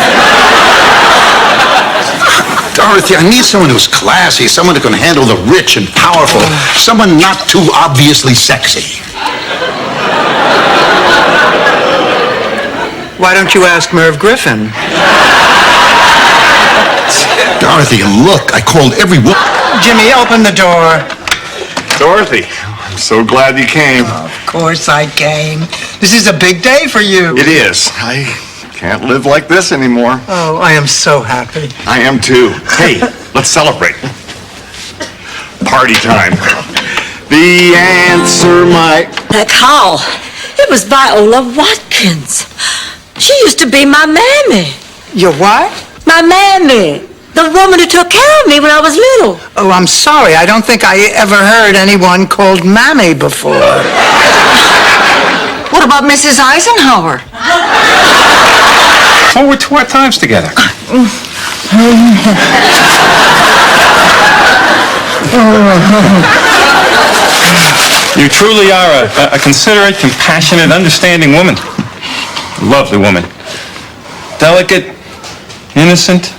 Dorothy, I need someone who's classy, someone who can handle the rich and powerful, someone not too obviously sexy. Why don't you ask Merv Griffin? Dorothy, look, I called every woman. Jimmy, open the door. Dorothy, I'm so glad you came. Of course I came. This is a big day for you. It is. I can't live like this anymore. Oh, I am so happy. I am too. Hey, let's celebrate. Party time. The answer might... That call, it was Viola Watkins. She used to be my mammy. Your what? My mammy. The woman who took care of me when I was little. Oh, I'm sorry. I don't think I ever heard anyone called Mammy before. What about Mrs. Eisenhower? Oh, we're 2 times together. You truly are a considerate, compassionate, understanding woman. A lovely woman. Delicate, innocent,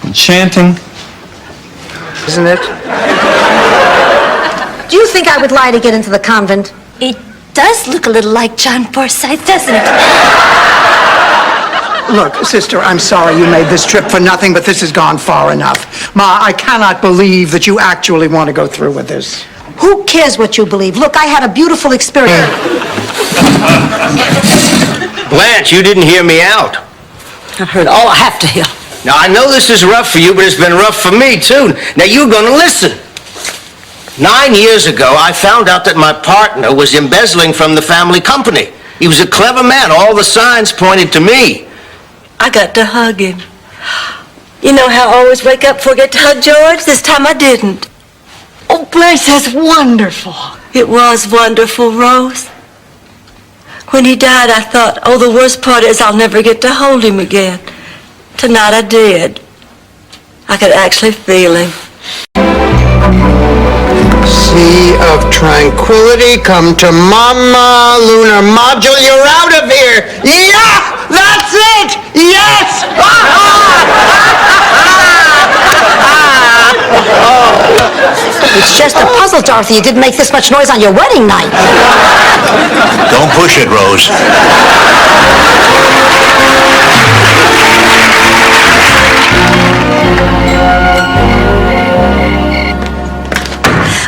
enchanting. Isn't it? Do you think I would lie to get into the convent? It does look a little like John Forsythe, doesn't it? Look, sister, I'm sorry you made this trip for nothing, but this has gone far enough. Ma, I cannot believe that you actually want to go through with this. Who cares what you believe? Look, I had a beautiful experience. Blanche, you didn't hear me out. I've heard all I have to hear. Now, I know this is rough for you, but it's been rough for me, too. Now, you're going to listen. 9 years ago, I found out that my partner was embezzling from the family company. He was a clever man. All the signs pointed to me. I got to hug him. You know how I always wake up before I get to hug George? This time I didn't. Oh, Blanche, that's wonderful. It was wonderful, Rose. When he died, I thought, oh, the worst part is I'll never get to hold him again. Tonight I did. I could actually feel him. Sea of tranquility, come to Mama, lunar module, you're out of here! Yeah! That's it! Yes! It's just a puzzle, Dorothy. You didn't make this much noise on your wedding night. Don't push it, Rose.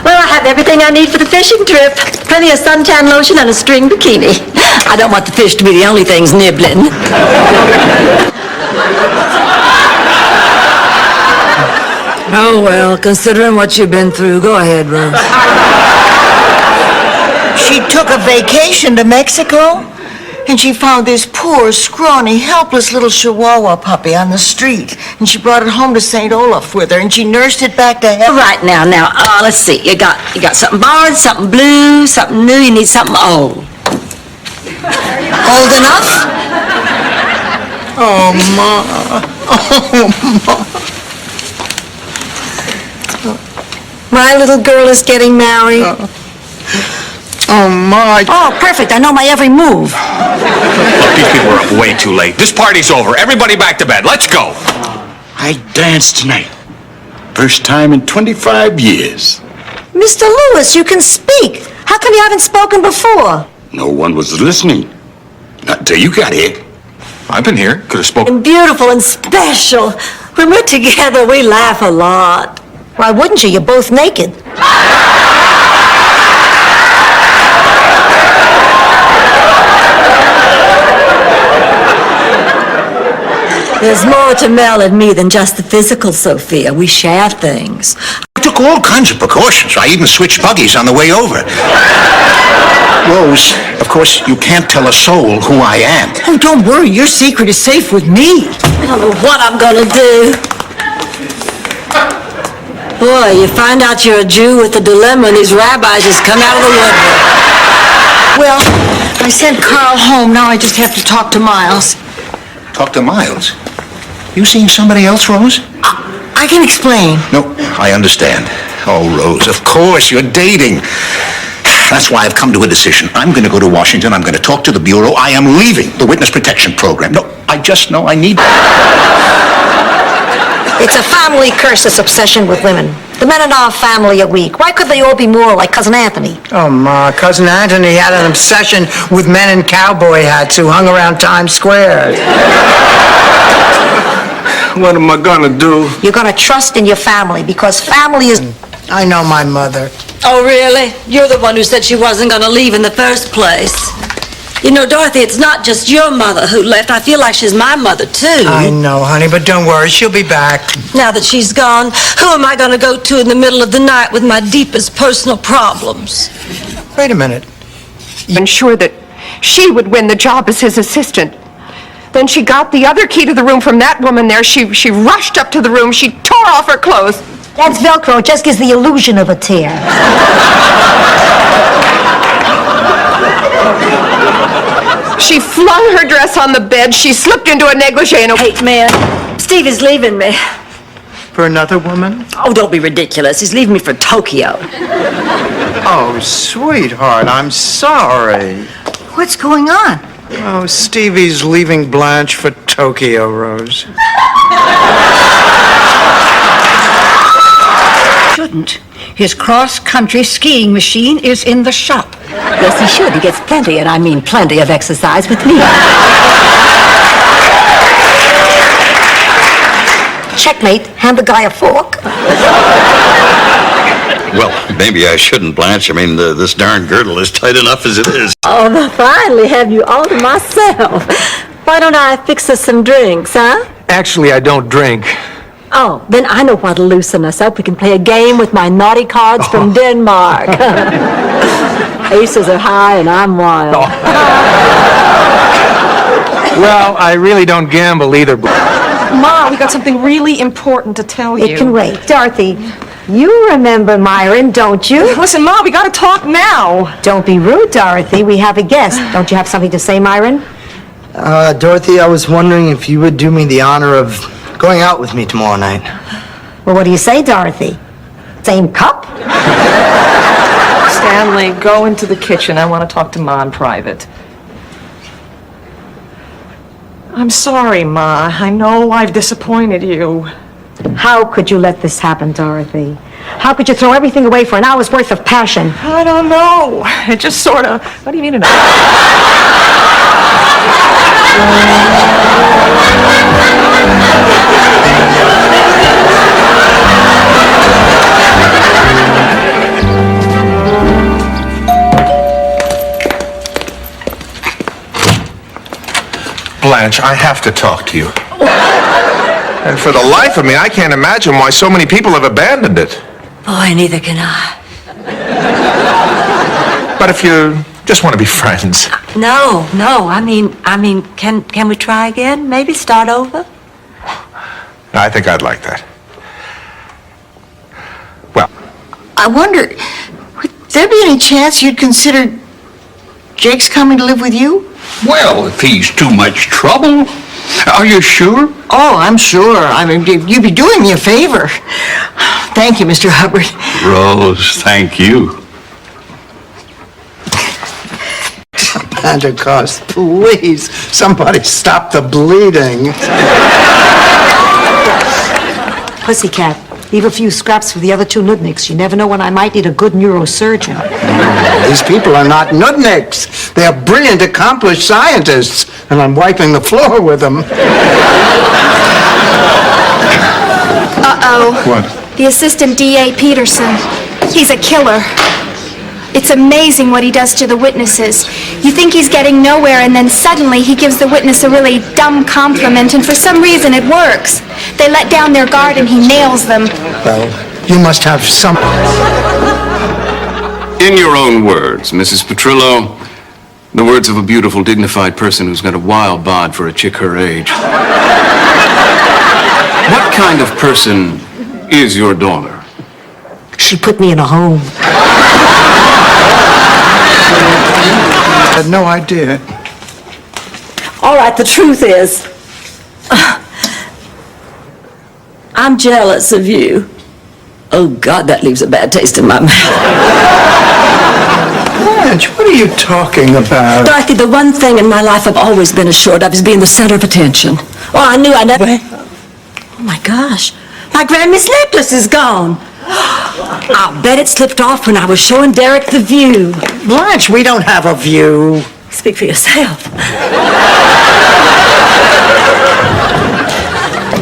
Well, I have everything I need for the fishing trip. Plenty of suntan lotion and a string bikini. I don't want the fish to be the only things nibbling. Oh, well, considering what you've been through, go ahead, Rose. She took a vacation to Mexico, and she found this poor, scrawny, helpless little Chihuahua puppy on the street, and she brought it home to St. Olaf with her, and she nursed it back to health. Right now, let's see. You got something borrowed, something blue, something new. You need something old. Old enough? Oh, Ma. Oh, Ma. My little girl is getting married. Oh, Ma. Oh, perfect. I know my every move. Look, these people are up way too late. This party's over. Everybody back to bed. Let's go. I danced tonight. First time in 25 years. Mr. Lewis, you can speak. How come you haven't spoken before? No one was listening. Not until you got here. I've been here. Could have spoken. And beautiful and special. When we're together, we laugh a lot. Why wouldn't you? You're both naked. There's more to Mel and me than just the physical, Sophia. We share things. I took all kinds of precautions. I even switched buggies on the way over. Rose, of course, you can't tell a soul who I am. Oh, don't worry. Your secret is safe with me. I don't know what I'm gonna do. Boy, you find out you're a Jew with a dilemma and these rabbis just come out of the woodwork. Well, I sent Carl home. Now I just have to talk to Miles. Talk to Miles. You seeing somebody else, Rose? I can explain. No, I understand. Oh, Rose, of course, you're dating. That's why I've come to a decision. I'm going to go to Washington. I'm going to talk to the Bureau. I am leaving the Witness Protection Program. No, I just know I need... It's a family curse, this obsession with women. The men in our family are weak. Why could they all be more like Cousin Anthony? Oh, Ma, Cousin Anthony had an obsession with men in cowboy hats who hung around Times Square. What am I gonna do? You're gonna trust in your family because family is... I know my mother. Oh, really? You're the one who said she wasn't gonna leave in the first place. You know, Dorothy, it's not just your mother who left. I feel like she's my mother, too. I know, honey, but don't worry. She'll be back. Now that she's gone, who am I gonna go to in the middle of the night with my deepest personal problems? Wait a minute. Ensure that she would win the job as his assistant. Then she got the other key to the room from that woman there. She rushed up to the room. She tore off her clothes. That's Velcro. It just gives the illusion of a tear. She flung her dress on the bed. She slipped into a negligee and a... Hey, man, Steve is leaving me. For another woman? Oh, don't be ridiculous. He's leaving me for Tokyo. Oh, sweetheart, I'm sorry. What's going on? Oh, Stevie's leaving Blanche for Tokyo, Rose. Shouldn't. His cross-country skiing machine is in the shop. Yes, he should. He gets plenty, and I mean plenty of exercise with me. Checkmate. Hand the guy a fork. Well, maybe I shouldn't, Blanche. I mean, this darn girdle is tight enough as it is. Oh, I finally have you all to myself. Why don't I fix us some drinks, huh? Actually, I don't drink. Oh, then I know what'll loosen us up. We can play a game with my naughty cards from Denmark. Aces are high and I'm wild. Well, I really don't gamble either. Ma, we got something really important to tell you. It can wait. Dorothy, you remember Myron, don't you? Listen, Ma, we gotta talk now. Don't be rude, Dorothy. We have a guest. Don't you have something to say, Myron? Dorothy, I was wondering if you would do me the honor of going out with me tomorrow night. Well, what do you say, Dorothy? Same cup? Stanley, go into the kitchen. I want to talk to Ma in private. I'm sorry, Ma. I know I've disappointed you. How could you let this happen, Dorothy? How could you throw everything away for an hour's worth of passion? I don't know. It just sort of... What do you mean an hour? Blanche, I have to talk to you. And for the life of me, I can't imagine why so many people have abandoned it. Boy, neither can I. But if you just want to be friends. No. I mean, can we try again? Maybe start over? I think I'd like that. Well, I wonder, would there be any chance you'd consider Jake's coming to live with you? Well, if he's too much trouble. Are you sure? Oh, I'm sure. I mean, you'd be doing me a favor. Thank you, Mr. Hubbard. Rose, thank you. Pentecost, please, somebody stop the bleeding. Pussycat, Leave a few scraps for the other two nudniks. You never know when I might need a good neurosurgeon. These people are not nudniks. They are brilliant, accomplished scientists, and I'm wiping the floor with them. Uh-oh. What? The assistant DA Peterson. He's a killer. It's amazing what he does to the witnesses. You think he's getting nowhere, and then suddenly he gives the witness a really dumb compliment, and for some reason it works. They let down their guard and he nails them. Well, you must have some... In your own words, Mrs. Petrillo, the words of a beautiful, dignified person who's got a wild bod for a chick her age. What kind of person is your daughter? She put me in a home. I had no idea. All right, the truth is, I'm jealous of you. Oh, God, that leaves a bad taste in my mouth. Blanche, what are you talking about? Dorothy, the one thing in my life I've always been assured of is being the center of attention. Oh, I knew I never... Oh, my gosh. My Grammy's necklace is gone. I'll bet it slipped off when I was showing Derek the view. Blanche, we don't have a view. Speak for yourself.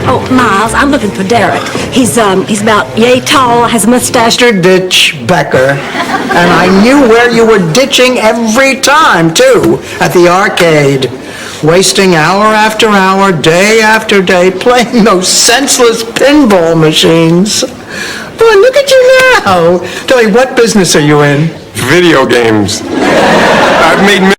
Oh, Miles, I'm looking for Derek. He's about yay tall, has a mustache. Ditch Becker. And I knew where you were ditching every time, too, at the arcade. Wasting hour after hour, day after day, playing those senseless pinball machines. Boy, look at you now. Tell me, what business are you in? Video games. I've made